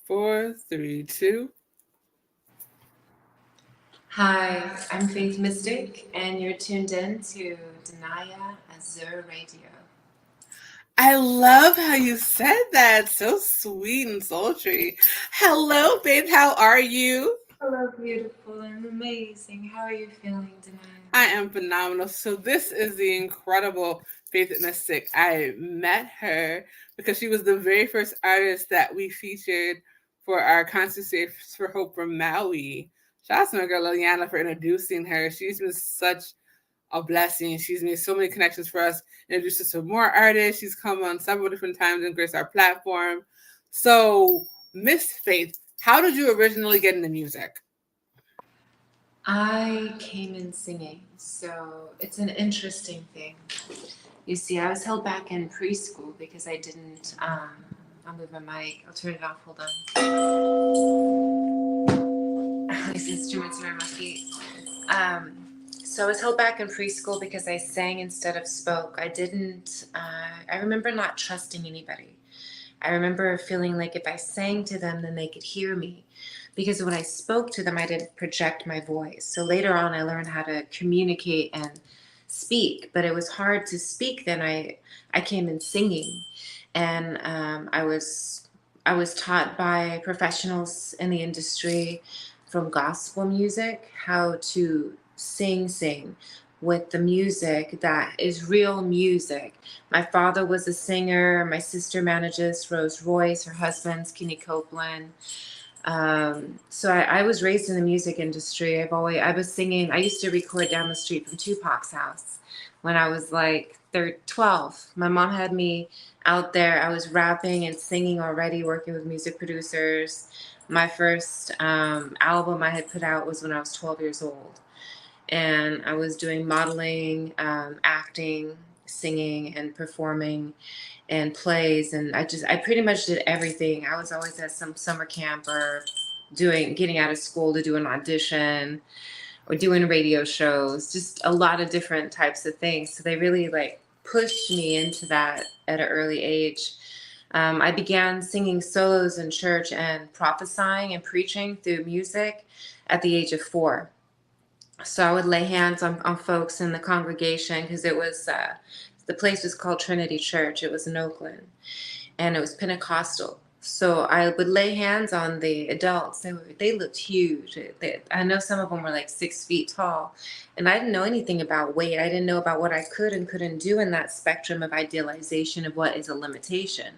Four, three, two. Hi, I'm Faith Mystic, and you're tuned in to Danaya Azure Radio. I love how you said that. So sweet and sultry. Hello, babe. How are you? Hello, beautiful and amazing. How are you feeling, Danaya? I am phenomenal. So this is the incredible Faith Mystic. I met her because she was the very first artist that we featured for our Constant Safe for Hope from Maui. Shout out to my girl Liliana for introducing her. She's been such a blessing. She's made so many connections for us, introduced us to more artists. She's come on several different times and graced our platform. So, Miss Faith, how did you originally get into music? I came in singing, so it's an interesting thing. You see, I was held back in preschool because I didn't. I'll move my mic. I'll turn it off. Hold on. These instruments are my feet. So I was held back in preschool because I sang instead of spoke. I didn't. I remember not trusting anybody. I remember feeling like if I sang to them, then they could hear me. Because when I spoke to them, I didn't project my voice. So later on, I learned how to communicate and speak. But it was hard to speak. Then I came in singing, and I was taught by professionals in the industry from gospel music how to sing with the music that is real music. My father was a singer. My sister manages Rose Royce. Her husband's Kenny Copeland. So I was raised in the music industry. I was singing. I used to record down the street from Tupac's house when I was like 12. My mom had me out there. I was rapping and singing already, working with music producers. My first album I had put out was when I was 12 years old. And I was doing modeling, acting, singing, and performing and plays. And I pretty much did everything. I was always at some summer camp or getting out of school to do an audition or doing radio shows, just a lot of different types of things. So they really like pushed me into that at an early age. I began singing solos in church and prophesying and preaching through music at the age of 4. So I would lay hands on folks in the congregation because the place was called Trinity Church. It was in Oakland, and it was Pentecostal. So I would lay hands on the adults. They looked huge. I know some of them were like 6 feet tall, and I didn't know anything about weight. I didn't know about what I could and couldn't do in that spectrum of idealization of what is a limitation.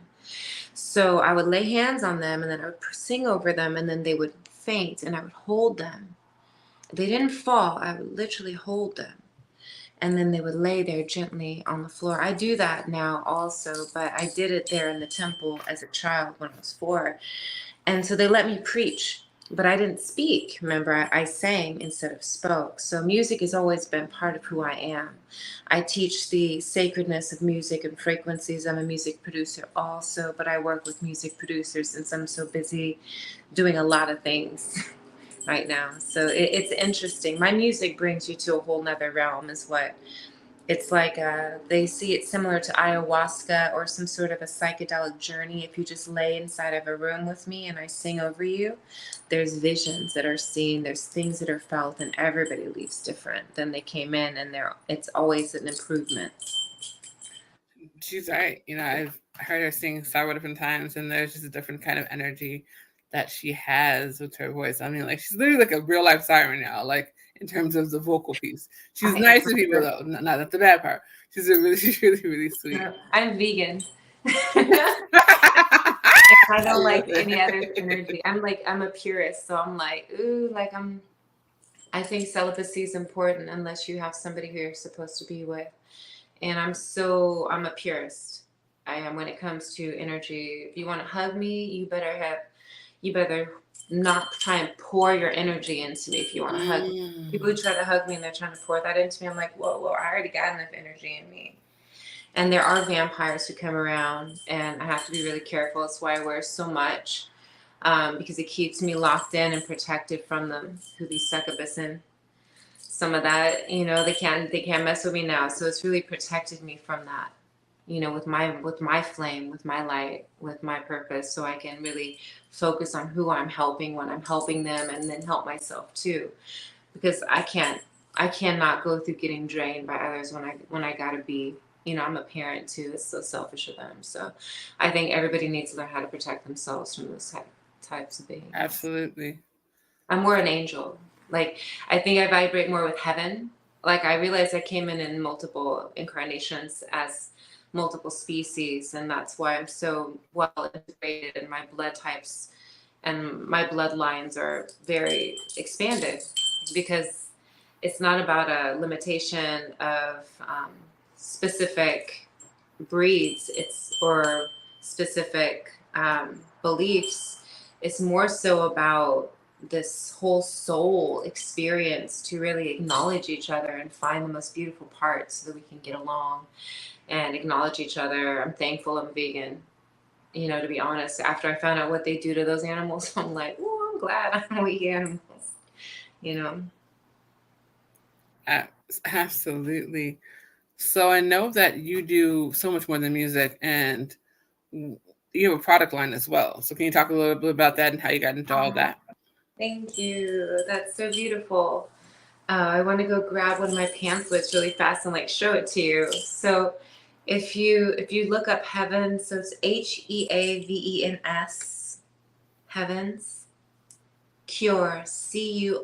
So I would lay hands on them, and then I would sing over them, and then they would faint, and I would hold them. They didn't fall. I would literally hold them. And then they would lay there gently on the floor. I do that now also, but I did it there in the temple as a child when I was 4. And so they let me preach, but I didn't speak. Remember, I sang instead of spoke. So music has always been part of who I am. I teach the sacredness of music and frequencies. I'm a music producer also, but I work with music producers since I'm so busy doing a lot of things right now. So it's interesting. My music brings you to a whole nother realm is what it's like. They see it similar to ayahuasca or some sort of a psychedelic journey. If you just lay inside of a room with me and I sing over you, there's visions that are seen, there's things that are felt, and everybody leaves different than they came in, and it's always an improvement. She's right. I've heard her sing several different times, and there's just a different kind of energy that she has with her voice. I mean, like she's literally like a real life siren now. Like in terms of the vocal piece, she's I nice to am. people though. Not that's the bad part. She's really, really sweet. I'm vegan. I I don't love like any other it. energy. I'm a purist, so I'm like, ooh, like I think celibacy is important unless you have somebody who you're supposed to be with. And I'm a purist. I am when it comes to energy. If you want to hug me, you better not try and pour your energy into me if you want to hug me. People who Mm. try to hug me and they're trying to pour that into me, I'm like, whoa, whoa, I already got enough energy in me. And there are vampires who come around, and I have to be really careful. That's why I wear so much, because it keeps me locked in and protected from them, who be succubusing. Some of that, they can't mess with me now. So it's really protected me from that. with my flame, with my light, with my purpose, so I can really focus on who I'm helping when I'm helping them, and then help myself too, because I cannot go through getting drained by others when I gotta be, I'm a parent too. It's so selfish of them. So I think everybody needs to learn how to protect themselves from those types of beings. Absolutely. I'm more an angel. Like, I think I vibrate more with heaven. Like, I realized I came in multiple incarnations as multiple species, and that's why I'm so well integrated, and my blood types and my bloodlines are very expanded, because it's not about a limitation of specific breeds, it's or specific beliefs. It's more so about this whole soul experience, to really acknowledge each other and find the most beautiful parts so that we can get along and acknowledge each other. I'm thankful I'm vegan. To be honest, after I found out what they do to those animals, I'm like, oh, I'm glad I don't eat animals. You know. Absolutely. So I know that you do so much more than music, and you have a product line as well. So can you talk a little bit about that and how you got into all Oh, that? thank you. That's so beautiful. I want to go grab one of my pamphlets really fast and like show it to you. So, if you look up Heavens, so it's HEAVENS, Heavens Cure, CURES.org.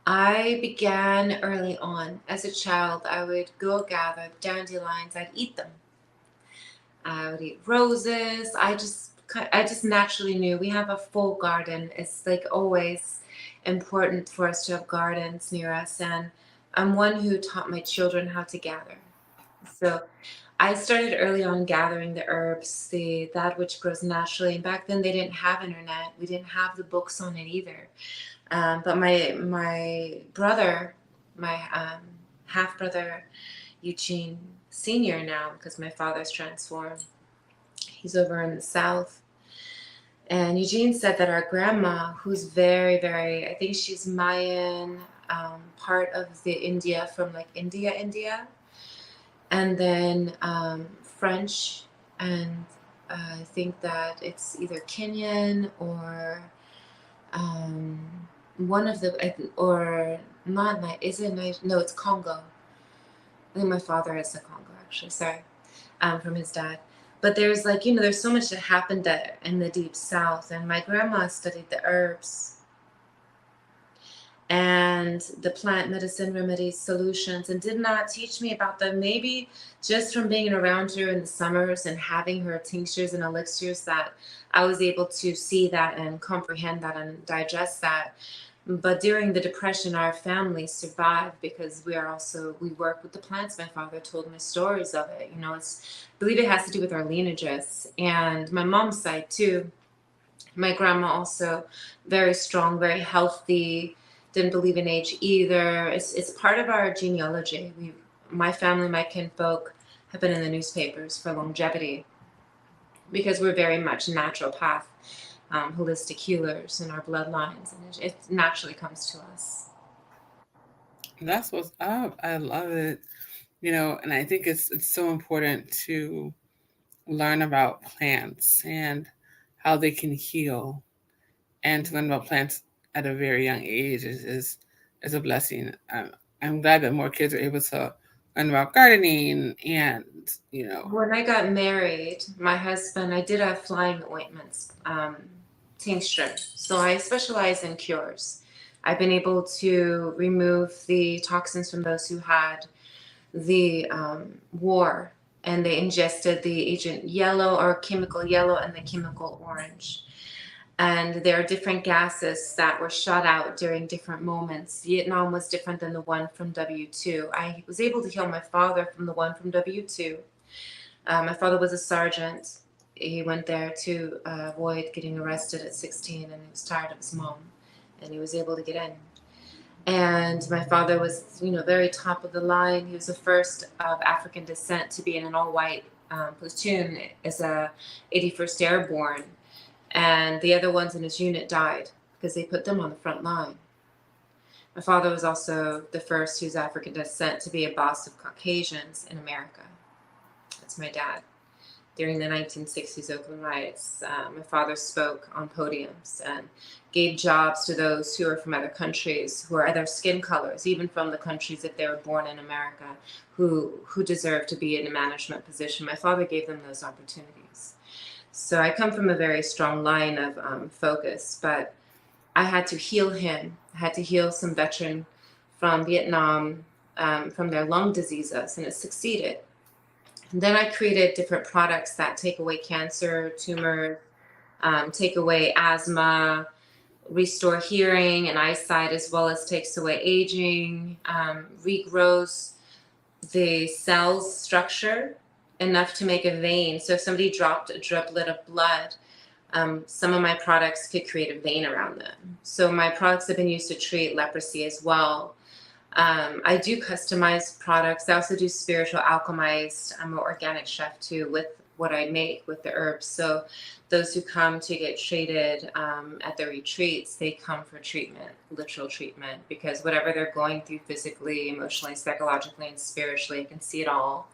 I began early on. As a child, I would go gather dandelions. I'd eat them. I would eat roses. I just naturally knew we have a full garden. It's like always important for us to have gardens near us, and I'm one who taught my children how to gather. So I started early on gathering the herbs, the that which grows naturally. And back then they didn't have internet. We didn't have the books on it either. But my brother, my half brother Eugene Senior now, because my father's transformed. He's over in the south. And Eugene said that our grandma, who's very, very, I think she's Mayan, part of the India, from like India, and then French, and I think that it's either Kenyan or um, one of the, or not, is it Niger? No, it's Congo. I think my father is the Congo, actually. Sorry, from his dad. But there's like, there's so much that happened there in the deep south. And my grandma studied the herbs and the plant medicine remedies, solutions, and did not teach me about them. Maybe just from being around her in the summers and having her tinctures and elixirs, that I was able to see that and comprehend that and digest that. But during the Depression, our family survived because we work with the plants. My father told me stories of it. I believe it has to do with our lineages, and my mom's side too. My grandma also very strong, very healthy, didn't believe in age either. It's part of our genealogy. My family, my kinfolk, have been in the newspapers for longevity because we're very much naturopath, holistic healers in our bloodlines, and it naturally comes to us. That's what's up. I love it. And I think it's so important to learn about plants and how they can heal, and to learn about plants at a very young age is a blessing. I'm glad that more kids are able to learn about gardening and you know When I got married, my husband, I did have flying ointments, tincture. So I specialize in cures. I've been able to remove the toxins from those who had the war, and they ingested the agent yellow, or chemical yellow, and the chemical orange. And there are different gases that were shot out during different moments. Vietnam was different than the one from W2. I was able to heal my father from the one from W2. My father was a sergeant. He went there to avoid getting arrested at 16, and he was tired of his mom, and he was able to get in. And my father was, very top of the line. He was the first of African descent to be in an all-white platoon as a 81st Airborne, and the other ones in his unit died because they put them on the front line. My father was also the first who's African descent to be a boss of Caucasians in America. That's my dad. During the 1960s Oakland riots, my father spoke on podiums and gave jobs to those who are from other countries, who are other skin colors, even from the countries if they were born in America, who deserve to be in a management position. My father gave them those opportunities. So I come from a very strong line of focus, but I had to heal him. I had to heal some veteran from Vietnam from their lung diseases, and it succeeded. And then I created different products that take away cancer, tumors, take away asthma, restore hearing and eyesight, as well as takes away aging, regrows the cell's structure enough to make a vein. So if somebody dropped a droplet of blood, some of my products could create a vein around them. So my products have been used to treat leprosy as well. I do customize products. I also do spiritual alchemized. I'm an organic chef too with what I make with the herbs. So those who come to get treated at the retreats, they come for treatment, literal treatment, because whatever they're going through physically, emotionally, psychologically, and spiritually, I can see it all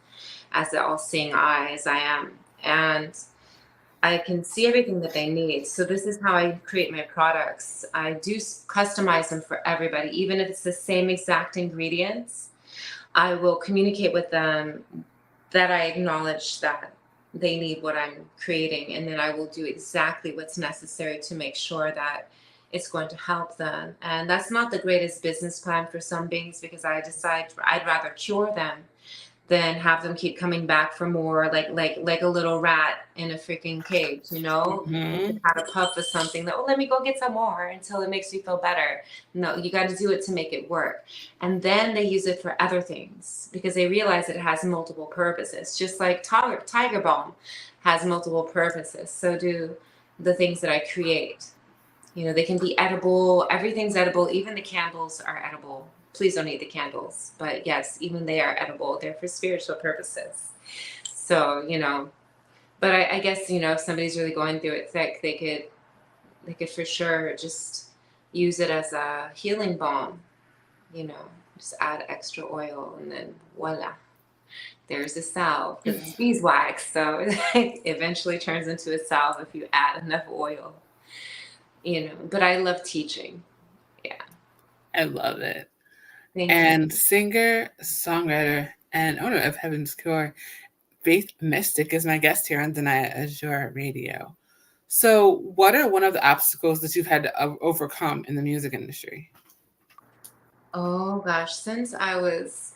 as the all-seeing eye as I am. And I can see everything that they need. So this is how I create my products. I do customize them for everybody, even if it's the same exact ingredients. I will communicate with them that I acknowledge that they need what I'm creating, and then I will do exactly what's necessary to make sure that it's going to help them. And that's not the greatest business plan for some beings, because I decide I'd rather cure them than have them keep coming back for more, like a little rat in a freaking cage, you know? You Mm-hmm. can have a puff of something that, oh, let me go get some more until it makes you feel better. No, you got to do it to make it work. And then they use it for other things because they realize it has multiple purposes, just like tiger balm has multiple purposes. So do the things that I create. You know, they can be edible. Everything's edible. Even the candles are edible. Please don't eat the candles. But yes, even they are edible. They're for spiritual purposes. So, you know, but I guess, you know, if somebody's really going through it thick, they could for sure just use it as a healing balm, you know, just add extra oil and then voila. There's a salve because it's beeswax. So it eventually turns into a salve if you add enough oil. You know, but I love teaching. Yeah. I love it. Thank you. And singer, songwriter, and owner of Heaven's Cure, Faith Mystic is my guest here on Danaya Azure Radio. So, what are one of the obstacles that you've had to overcome in the music industry? Oh gosh, since I was,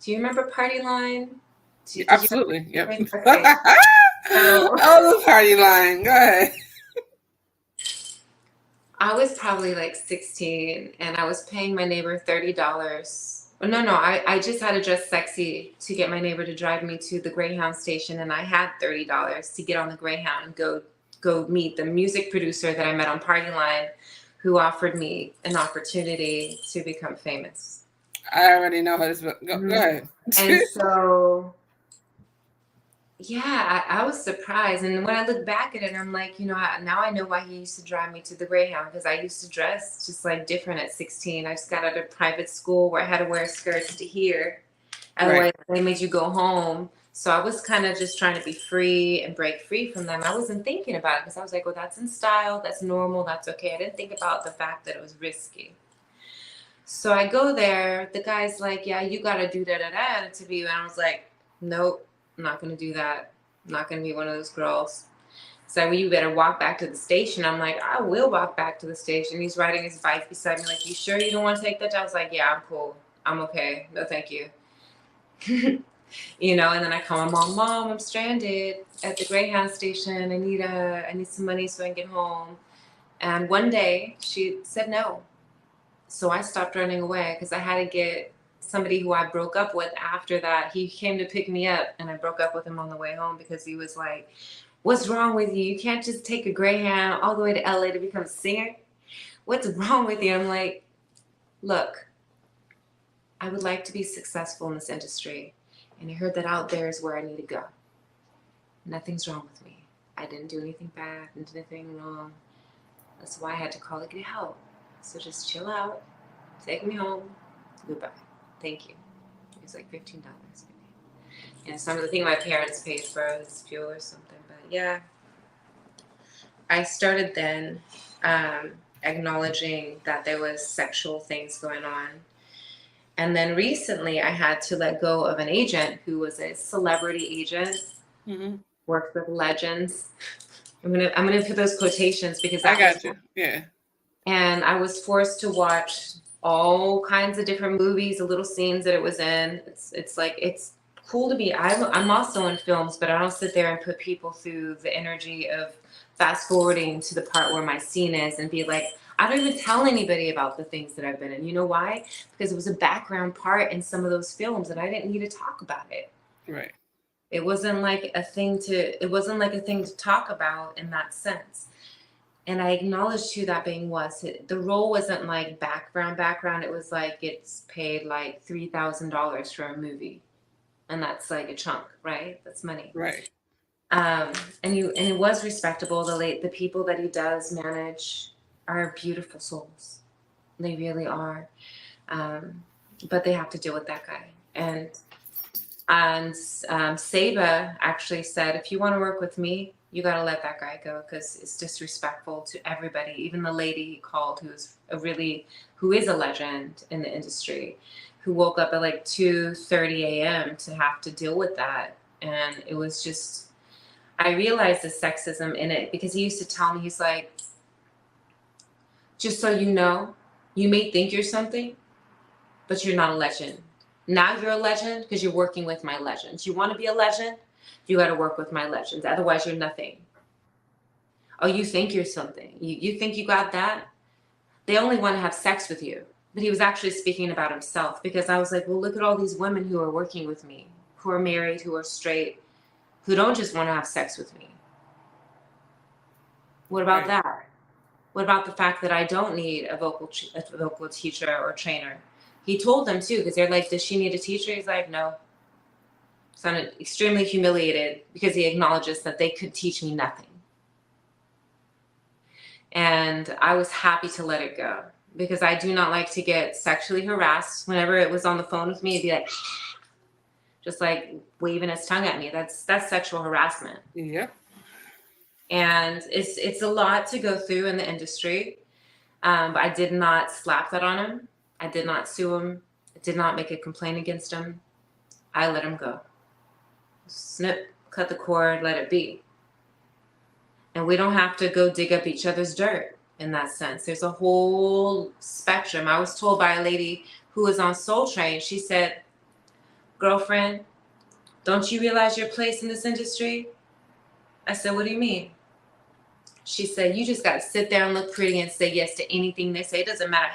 do you remember Party Line? Did you Absolutely. Yep. remember? Okay. So Oh, the party line. Go ahead. I was probably like 16 and I was paying my neighbor $30. Oh, no, I just had to dress sexy to get my neighbor to drive me to the Greyhound station, and I had $30 to get on the Greyhound and go meet the music producer that I met on Party Line, who offered me an opportunity to become famous. I already know how this. Go Mhm. ahead. And so yeah, I was surprised. And when I look back at it, I'm like, you know, now I know why he used to drive me to the Greyhound, because I used to dress just like different at 16. I just got out of private school where I had to wear skirts to here. Right. Otherwise, they made you go home. So I was kind of just trying to be free and break free from them. I wasn't thinking about it because I was like, well, that's in style. That's normal. That's okay. I didn't think about the fact that it was risky. So I go there. The guy's like, yeah, you got to do da da da to be. And I was like, nope, I'm not going to do that. I'm not going to be one of those girls. So well, you better walk back to the station. I'm like, I will walk back to the station. He's riding his bike beside me, like, you sure you don't want to take that? I was like, yeah, I'm cool. I'm okay. No, thank you. You know, and then I call my mom, I'm stranded at the Greyhound station. I need some money so I can get home. And one day she said no. So I stopped running away because I had to get somebody who I broke up with after that. He came to pick me up, and I broke up with him on the way home because he was like, what's wrong with you? You can't just take a Greyhound all the way to LA to become a singer. What's wrong with you? I'm like, look, I would like to be successful in this industry. And I heard that out there is where I need to go. Nothing's wrong with me. I didn't do anything bad, didn't do anything wrong. That's why I had to call to get help. So just chill out. Take me home. Goodbye. Thank you. It was like $15 maybe. And some of the thing my parents paid for was fuel or something. But yeah, I started then acknowledging that there was sexual things going on. And then recently I had to let go of an agent who was a celebrity agent, Mm-hmm. worked with legends. I'm gonna put those quotations because I that was, got you. Yeah. and I was forced to watch all kinds of different movies, the little scenes that it was in. It's like it's cool to be. I'm also in films, but I don't sit there and put people through the energy of fast forwarding to the part where my scene is and be like, I don't even tell anybody about the things that I've been in. You know why? Because it was a background part in some of those films, and I didn't need to talk about it. Right. It wasn't like a thing to. It wasn't like a thing to talk about in that sense. And I acknowledged who that being was. The role wasn't like background. It was like it's paid like $3,000 for a movie, and that's like a chunk, right? That's money. Right. Um, and it was respectable. The people that he does manage are beautiful souls. They really are. Um, but they have to deal with that guy. And Saba actually said, if you want to work with me, you got to let that guy go because it's disrespectful to everybody. Even the lady he called, who is a legend in the industry, who woke up at like 2:30 a.m. to have to deal with that. And it was just, I realized the sexism in it because he used to tell me, he's like, just so you know, you may think you're something, but you're not a legend. Now you're a legend because you're working with my legends. You want to be a legend? You got to work with my legends. Otherwise, you're nothing. Oh, you think you're something. You think you got that? They only want to have sex with you. But he was actually speaking about himself because I was like, well, look at all these women who are working with me, who are married, who are straight, who don't just want to have sex with me. What about Right. that? What about the fact that I don't need a vocal teacher or trainer? He told them too, because they're like, does she need a teacher? He's like, no. Sounded extremely humiliated because he acknowledges that they could teach me nothing. And I was happy to let it go because I do not like to get sexually harassed. Whenever it was on the phone with me, it'd be like, just like waving his tongue at me. That's sexual harassment. Yep. And it's a lot to go through in the industry. But I did not slap that on him. I did not sue him. I did not make a complaint against him. I let him go. Snip, cut the cord, let it be. And we don't have to go dig up each other's dirt in that sense. There's a whole spectrum. I was told by a lady who was on Soul Train, she said, girlfriend, don't you realize your place in this industry? I said, what do you mean? She said, you just got to sit there and look pretty and say yes to anything they say. It doesn't matter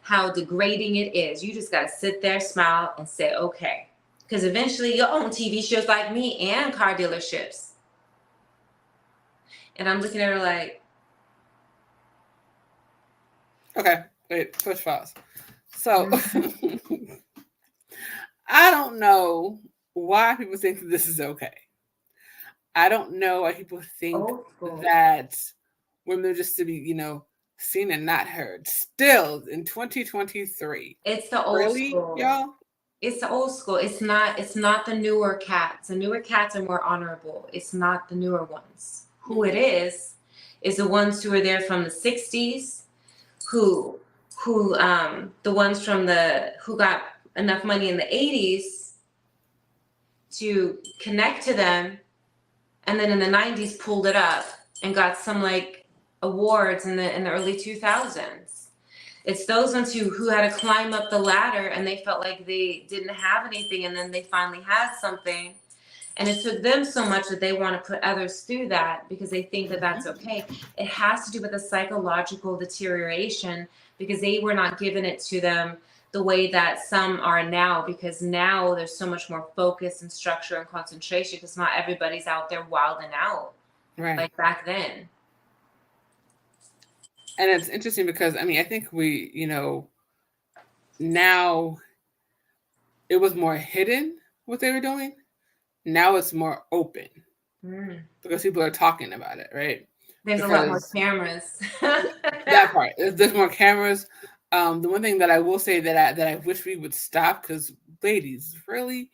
how degrading it is. You just got to sit there, smile, and say, okay. Because eventually you'll own TV shows like me and car dealerships. And I'm looking at her like, Okay. Wait. Push pause. So I don't know why people think that this is okay. I don't know why people think old school. that women are just to be, seen and not heard. Still in 2023. It's the old Really, school. y'all? It's the old school. It's not the newer cats. The newer cats are more honorable. It's not the newer ones. Who it is the ones who are there from the 60s, who the ones who got enough money in the 80s to connect to them, and then in the 90s pulled it up and got some like awards in the early 2000s. It's those ones who had to climb up the ladder and they felt like they didn't have anything, and then they finally had something, and it took them so much that they want to put others through that because they think that that's okay. It has to do with the psychological deterioration because they were not given it to them the way that some are now, because now there's so much more focus and structure and concentration because not everybody's out there wilding out Right. like back then. And it's interesting because I think we, now it was more hidden what they were doing. Now it's more open because people are talking about it, right? There's a lot more Because cameras. that part, there's more cameras. The one thing that I will say that I wish we would stop, because ladies, really,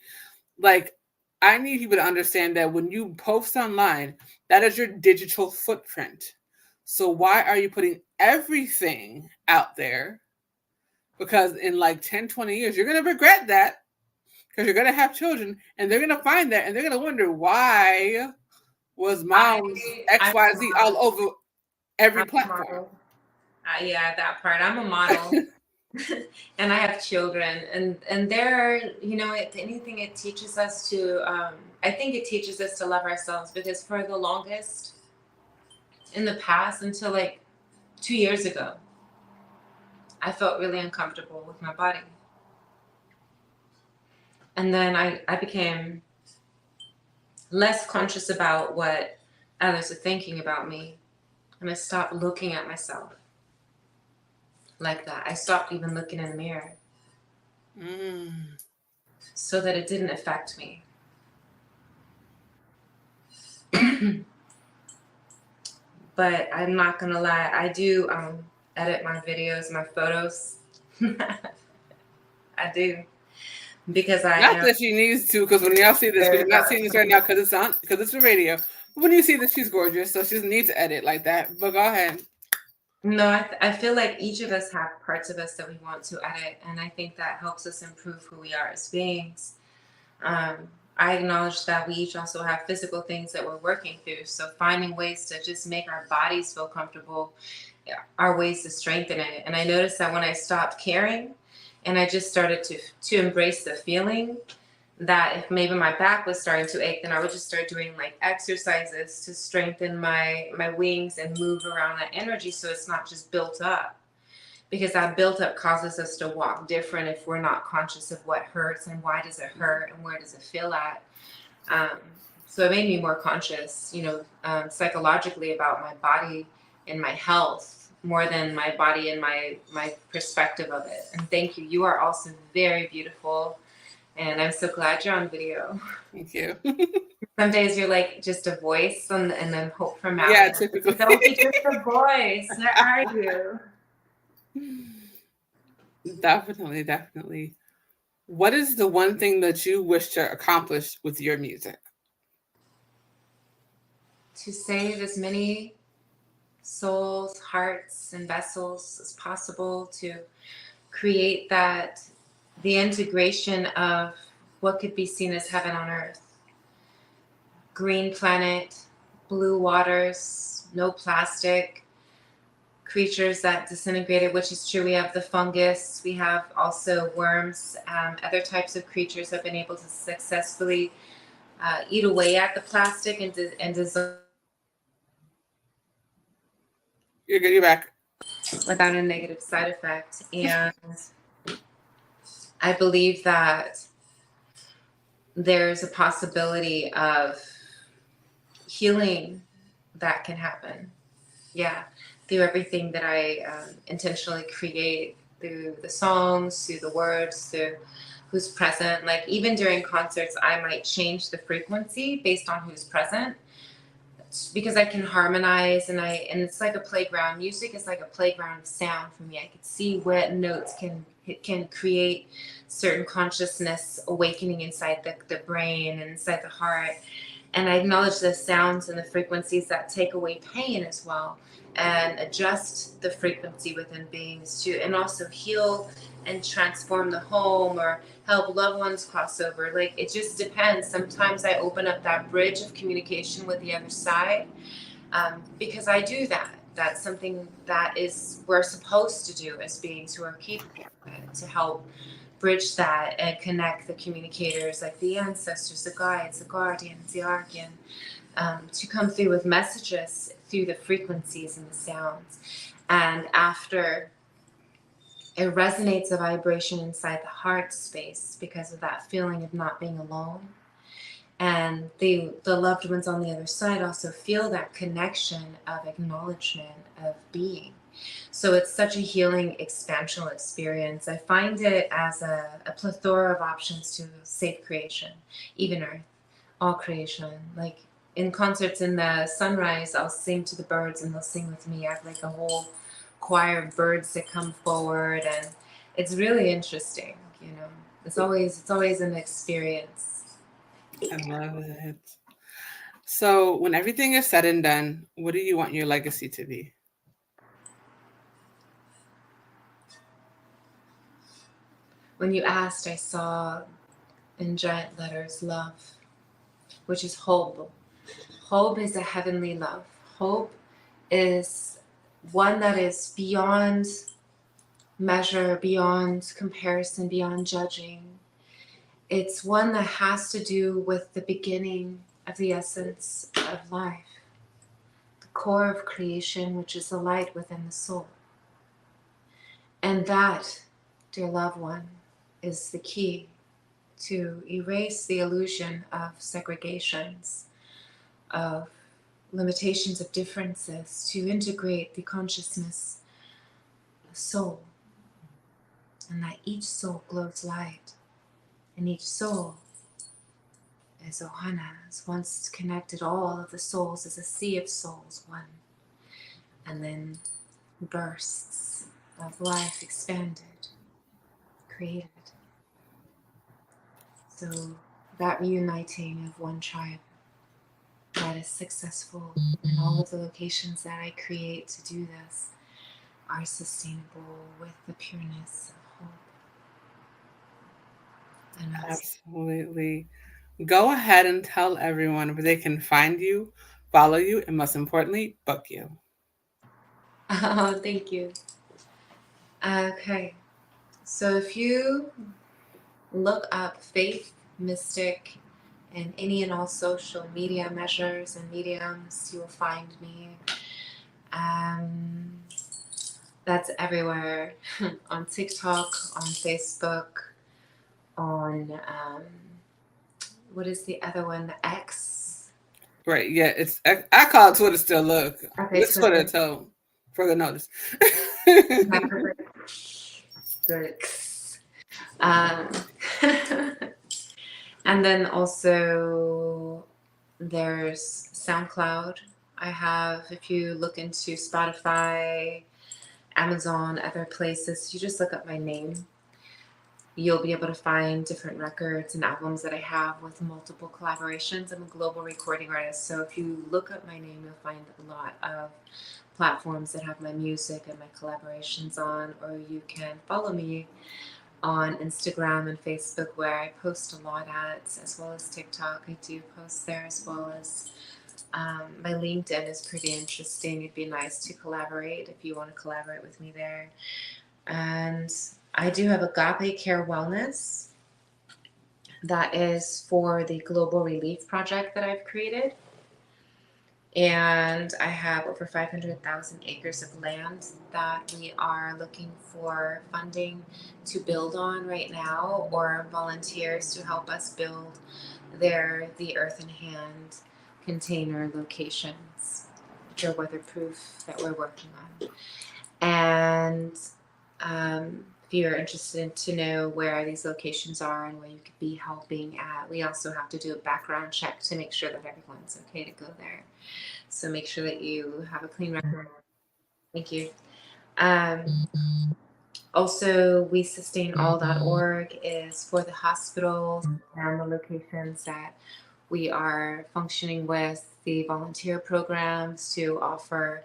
like, I need people to understand that when you post online, that is your digital footprint. So why are you putting everything out there? Because in like 10, 20 years, you're going to regret that, because you're going to have children and they're going to find that and they're going to wonder, why was mom's I'm a XYZ all model. over every I'm a platform? model. Yeah, that part. I'm a model. And I have children, and there, if anything, it teaches us to. I think it teaches us to love ourselves, because for the longest in the past, until like 2 years ago, I felt really uncomfortable with my body, and then I became less conscious about what others are thinking about me, and I stopped looking at myself like that. I stopped even looking in the mirror, Mm. so that it didn't affect me. But I'm not gonna lie, I do edit my videos, my photos. I do, because I Not am that she needs to, because when y'all see this, because very you're not seeing this right relaxed. now, because it's a radio. But when you see this, she's gorgeous, so she doesn't need to edit like that. But go ahead. No, I feel like each of us have parts of us that we want to edit, and I think that helps us improve who we are as beings. Um, I acknowledge that we each also have physical things that we're working through. So finding ways to just make our bodies feel comfortable, yeah, are ways to strengthen it. And I noticed that when I stopped caring and I just started to embrace the feeling, that if maybe my back was starting to ache, then I would just start doing like exercises to strengthen my wings and move around that energy, so it's not just built up, because that built up causes us to walk different if we're not conscious of what hurts and why does it hurt and where does it feel at. Um, so it made me more conscious, psychologically, about my body and my health, more than my body and my perspective of it. And thank you. You are also very beautiful, and I'm so glad you're on video. Thank you. Some days you're like just a voice, and then hope for Yeah, Maui. typically. Don't be just a voice. Where are you? Definitely, definitely. What is the one thing that you wish to accomplish with your music? To save as many souls, hearts, and vessels as possible, to create the integration of what could be seen as heaven on earth. Green planet, blue waters, no plastic, creatures that disintegrated, which is true. We have the fungus, we have also worms, other types of creatures have been able to successfully eat away at the plastic and dissolve You're good. You're back. without a negative side effect. And I believe that there's a possibility of healing that can happen. Yeah, through everything that I intentionally create, through the songs, through the words, through who's present. Like even during concerts, I might change the frequency based on who's present, because I can harmonize, and it's like a playground. Music is like a playground of sound for me. I can see what notes can create certain consciousness awakening inside the brain and inside the heart. And I acknowledge the sounds and the frequencies that take away pain as well, and adjust the frequency within beings to, and also heal and transform the home, or help loved ones cross over. Like it just depends. Sometimes I open up that bridge of communication with the other side, because I do that. That's something that is we're supposed to do as beings who are capable of it, to help bridge that and connect the communicators, like the ancestors, the guides, the guardians, the archean, to come through with messages through the frequencies and the sounds. And after it resonates a vibration inside the heart space, because of that feeling of not being alone, and the loved ones on the other side also feel that connection of acknowledgement of being. So it's such a healing expansional experience. I find it as a plethora of options to save creation, even earth, all creation. Like in concerts in the sunrise, I'll sing to the birds and they'll sing with me. I have like a whole choir of birds that come forward, and it's really interesting. You know, it's always an experience. I love it. So, when everything is said and done, what do you want your legacy to be? When you asked, I saw in giant letters love, which is hope. Hope is a heavenly love. Hope is one that is beyond measure, beyond comparison, beyond judging. It's one that has to do with the beginning of the essence of life, the core of creation, which is the light within the soul. And that, dear loved one, is the key to erase the illusion of segregations, of limitations, of differences, to integrate the consciousness of soul, and that each soul glows light, and each soul, as Ohana has once connected all of the souls as a sea of souls, one, and then bursts of life expanded, created. So that reuniting of one tribe that is successful in all of the locations that I create to do this are sustainable with the pureness of hope and us. Absolutely. Go ahead and tell everyone where they can find you, follow you, and most importantly, book you. Oh, thank you. Okay, so if you look up Faith Mystic in any and all social media measures and mediums, you will find me. Um, that's everywhere on TikTok, on Facebook, on what is the other one? The X. Right. Yeah. I call it Twitter still. Look, Okay, it's Twitter. Twitter. So further notice. Good. Um, and then also there's SoundCloud. I have, if you look into Spotify, Amazon, other places, you just look up my name. You'll be able to find different records and albums that I have with multiple collaborations. I'm a global recording artist, so if you look up my name, you'll find a lot of platforms that have my music and my collaborations on, or you can follow me on Instagram and Facebook, where I post a lot at, as well as TikTok. I do post there, as well as my LinkedIn is pretty interesting. It'd be nice to collaborate if you want to collaborate with me there. And I do have Agape Care Wellness. That is for the global relief project that I've created. And I have over 500,000 acres of land that we are looking for funding to build on right now, or volunteers to help us build the Earth in Hand container locations, which are weatherproof, that we're working on. And if you're interested to know where these locations are and where you could be helping at, we also have to do a background check to make sure that everyone's okay to go there. So make sure that you have a clean record. Thank you. Um, Also, wesustainall.org is for the hospitals and the locations that we are functioning with, the volunteer programs to offer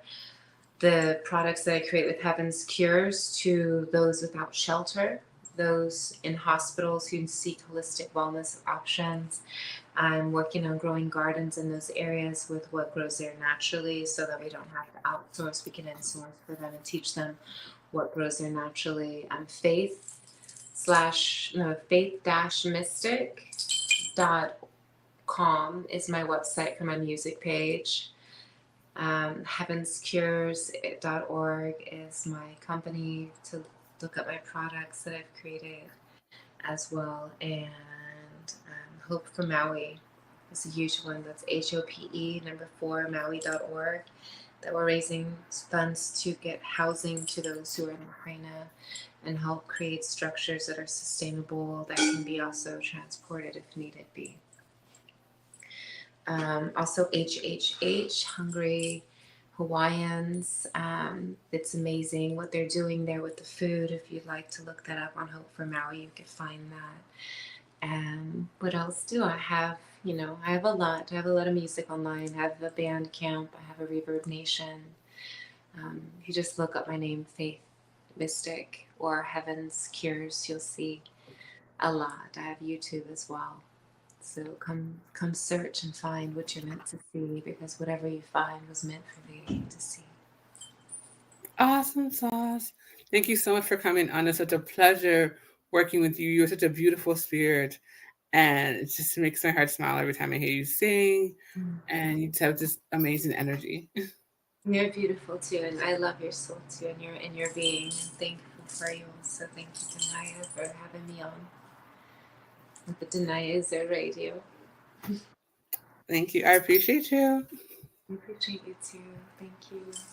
the products that I create with Heaven's Cures to those without shelter, those in hospitals who seek holistic wellness options. I'm working on growing gardens in those areas with what grows there naturally, so that we don't have to outsource. We can insource for them and teach them what grows there naturally. faith-mystic.com is my website for my music page. Heavenscures.org is my company to look up my products that I've created as well. And Hope for Maui is a huge one. That's HOPE 4 Maui.org, that we're raising funds to get housing to those who are in Lahaina and help create structures that are sustainable, that can be also transported if needed be. Also HHH, Hungry Hawaiians. It's amazing what they're doing there with the food. If you'd like to look that up on Hope for Maui, you could find that. And what else do I have? You know, I have a lot. I have a lot of music online. I have a band camp. I have a Reverb Nation. If you just look up my name, Faith Mystic or Heaven's Cures, you'll see a lot. I have YouTube as well. So come search and find what you're meant to see, because whatever you find was meant for you to see. Awesome sauce. Thank you so much for coming on. It's such a pleasure working with you. You're such a beautiful spirit. And it just makes my heart smile every time I hear you sing. Mm. And you just have this amazing energy. You're beautiful too, and I love your soul too, and your being. I'm thankful for you. So thank you, Danaya, for having me on with the Danaya Azure Radio. Thank you. I appreciate you. I appreciate you too. Thank you.